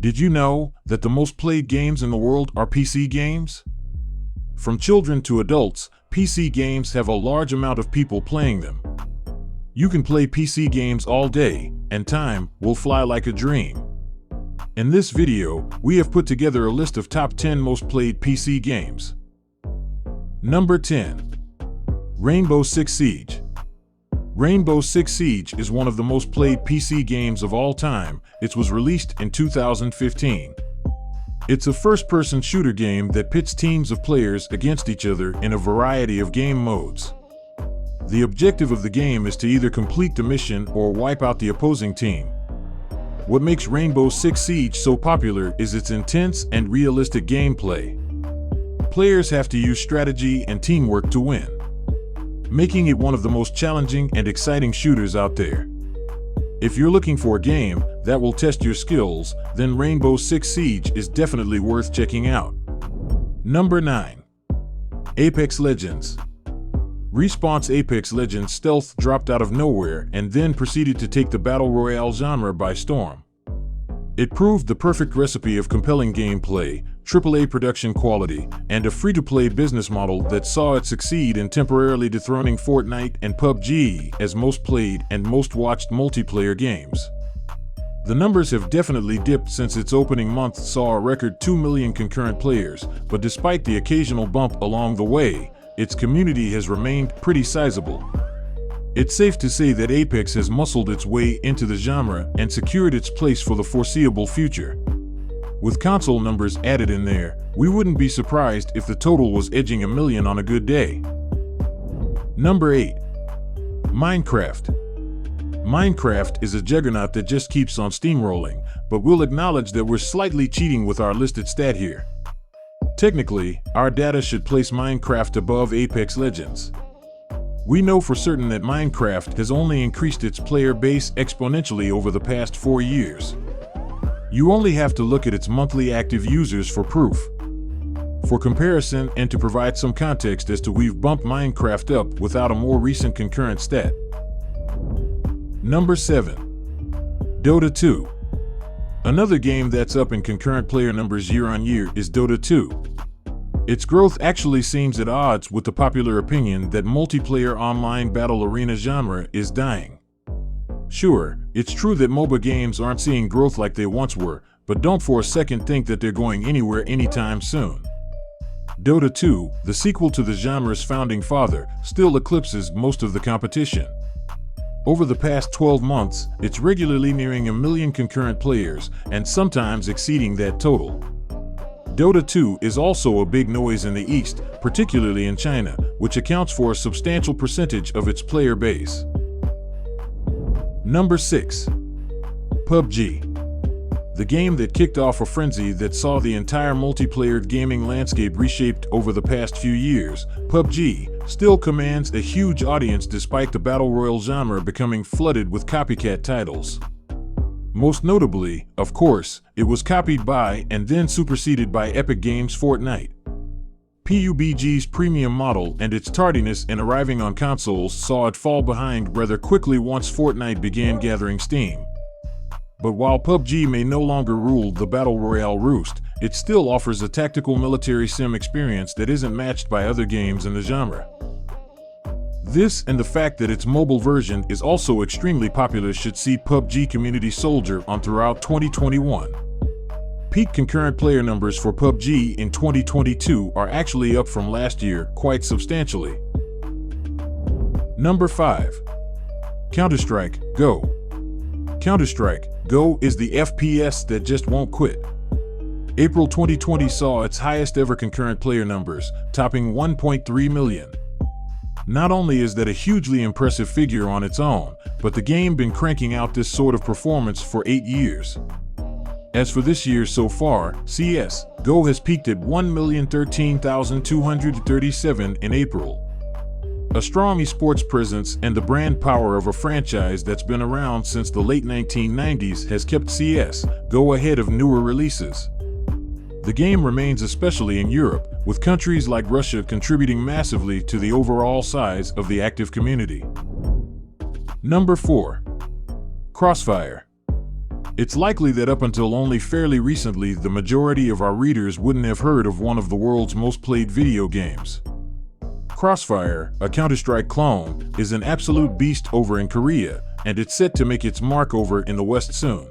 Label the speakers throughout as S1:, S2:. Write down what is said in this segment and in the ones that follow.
S1: Did you know that the most played games in the world are PC games? From children to adults, PC games have a large amount of people playing them. You can play PC games all day, and time will fly like a dream. In this video, we have put together a list of top 10 most played PC games. Number 10. Rainbow Six Siege. Rainbow Six Siege is one of the most played PC games of all time. It was released in 2015. It's a first-person shooter game that pits teams of players against each other in a variety of game modes. The objective of the game is to either complete the mission or wipe out the opposing team. What makes Rainbow Six Siege so popular is its intense and realistic gameplay. Players have to use strategy and teamwork to win, making it one of the most challenging and exciting shooters out there. If you're looking for a game that will test your skills, then Rainbow Six Siege is definitely worth checking out. Number 9. Apex Legends. Respawn's Apex Legends Stealth dropped out of nowhere and then proceeded to take the Battle Royale genre by storm. It proved the perfect recipe of compelling gameplay, AAA production quality, and a free-to-play business model that saw it succeed in temporarily dethroning Fortnite and PUBG as most played and most watched multiplayer games. The numbers have definitely dipped since its opening month saw a record 2 million concurrent players, but despite the occasional bump along the way, its community has remained pretty sizable. It's safe to say that Apex has muscled its way into the genre and secured its place for the foreseeable future. With console numbers added in there, we wouldn't be surprised if the total was edging 1 million on a good day. Number 8. Minecraft. Minecraft is a juggernaut that just keeps on steamrolling, but we'll acknowledge that we're slightly cheating with our listed stat here. Technically, our data should place Minecraft above Apex Legends. We know for certain that Minecraft has only increased its player base exponentially over the past 4 years. You only have to look at its monthly active users for proof. For comparison and to provide some context as to we've bumped Minecraft up without a more recent concurrent stat. Number 7. Dota 2. Another game that's up in concurrent player numbers year on year is Dota 2. Its growth actually seems at odds with the popular opinion that multiplayer online battle arena genre is dying. Sure, it's true that MOBA games aren't seeing growth like they once were, but don't for a second think that they're going anywhere anytime soon. Dota 2, the sequel to the genre's founding father, still eclipses most of the competition. Over the past 12 months, it's regularly nearing 1 million concurrent players, and sometimes exceeding that total. Dota 2 is also a big noise in the East, particularly in China, which accounts for a substantial percentage of its player base. Number 6. PUBG. The game that kicked off a frenzy that saw the entire multiplayer gaming landscape reshaped over the past few years, PUBG still commands a huge audience despite the battle royale genre becoming flooded with copycat titles. Most notably, of course, it was copied by and then superseded by Epic Games' Fortnite. PUBG's premium model and its tardiness in arriving on consoles saw it fall behind rather quickly once Fortnite began gathering steam. But while PUBG may no longer rule the battle royale roost, it still offers a tactical military sim experience that isn't matched by other games in the genre. This and the fact that its mobile version is also extremely popular should see PUBG community soldier on throughout 2021. Peak concurrent player numbers for PUBG in 2022 are actually up from last year quite substantially. Number 5. Counter-Strike Go. Counter-Strike Go is the FPS that just won't quit. April 2020 saw its highest ever concurrent player numbers, topping 1.3 million. Not only is that a hugely impressive figure on its own, but the game been cranking out this sort of performance for 8 years. As for this year so far, CS:GO has peaked at 1,013,237 in April. A strong esports presence and the brand power of a franchise that's been around since the late 1990s has kept CS:GO ahead of newer releases. The game remains especially in Europe, with countries like Russia contributing massively to the overall size of the active community. Number 4. Crossfire. It's likely that up until only fairly recently, the majority of our readers wouldn't have heard of one of the world's most played video games. Crossfire, a Counter-Strike clone, is an absolute beast over in Korea, and it's set to make its mark over in the West soon.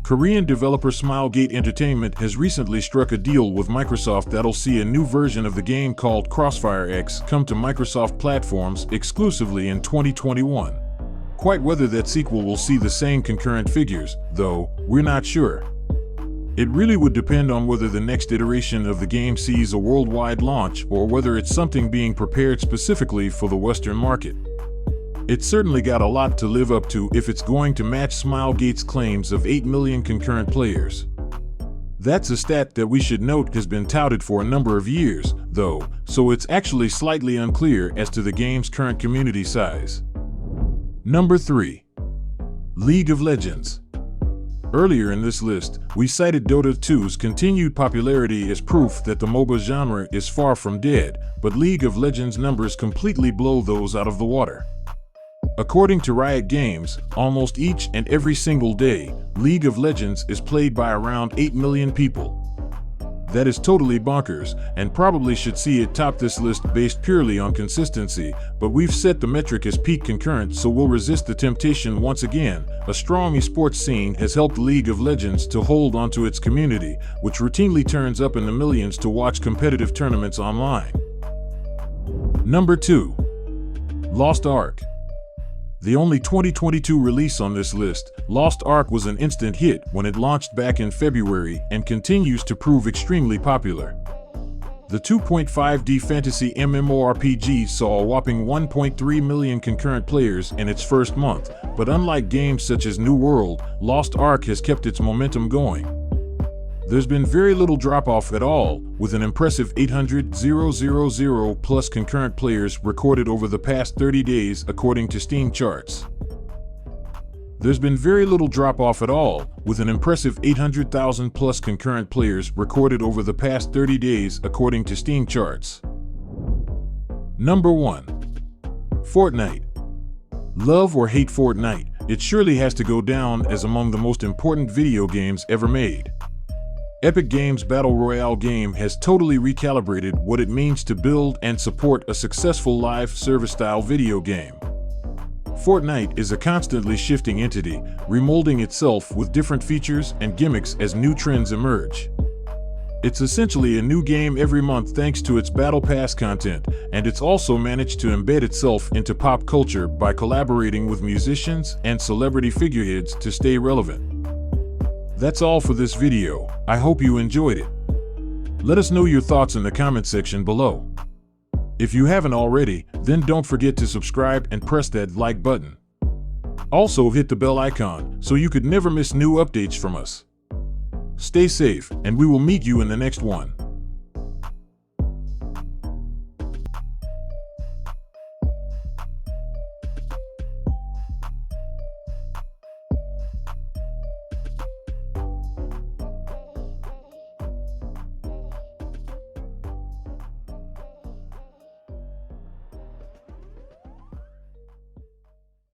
S1: Korean developer Smilegate Entertainment has recently struck a deal with Microsoft that'll see a new version of the game called Crossfire X come to Microsoft platforms exclusively in 2021. Quite whether that sequel will see the same concurrent figures, though, we're not sure. It really would depend on whether the next iteration of the game sees a worldwide launch or whether it's something being prepared specifically for the Western market. It's certainly got a lot to live up to if it's going to match Smilegate's claims of 8 million concurrent players. That's a stat that we should note has been touted for a number of years, though, so it's actually slightly unclear as to the game's current community size. Number 3. League of Legends. Earlier in this list, we cited Dota 2's continued popularity as proof that the MOBA genre is far from dead, but League of Legends numbers completely blow those out of the water. According to Riot Games, almost each and every single day, League of Legends is played by around 8 million people. That is totally bonkers, and probably should see it top this list based purely on consistency, but we've set the metric as peak concurrent, so we'll resist the temptation once again. A strong esports scene has helped League of Legends to hold onto its community, which routinely turns up in the millions to watch competitive tournaments online. Number 2. Lost Ark. The only 2022 release on this list, Lost Ark was an instant hit when it launched back in February and continues to prove extremely popular. The 2.5D fantasy MMORPG saw a whopping 1.3 million concurrent players in its first month, but unlike games such as New World, Lost Ark has kept its momentum going. There's been very little drop-off at all, with an impressive 800,000 plus concurrent players recorded over the past 30 days according to Steam charts. There's been very little drop-off at all, with an impressive 800,000 plus concurrent players recorded over the past 30 days according to Steam charts. Number 1. Fortnite. Love or hate Fortnite, it surely has to go down as among the most important video games ever made. Epic Games' Battle Royale game has totally recalibrated what it means to build and support a successful live service-style video game. Fortnite is a constantly shifting entity, remolding itself with different features and gimmicks as new trends emerge. It's essentially a new game every month thanks to its Battle Pass content, and it's also managed to embed itself into pop culture by collaborating with musicians and celebrity figureheads to stay relevant. That's all for this video. I hope you enjoyed it. Let us know your thoughts in the comment section below. If you haven't already, then don't forget to subscribe and press that like button. Also hit the bell icon so you could never miss new updates from us. Stay safe, and we will meet you in the next one.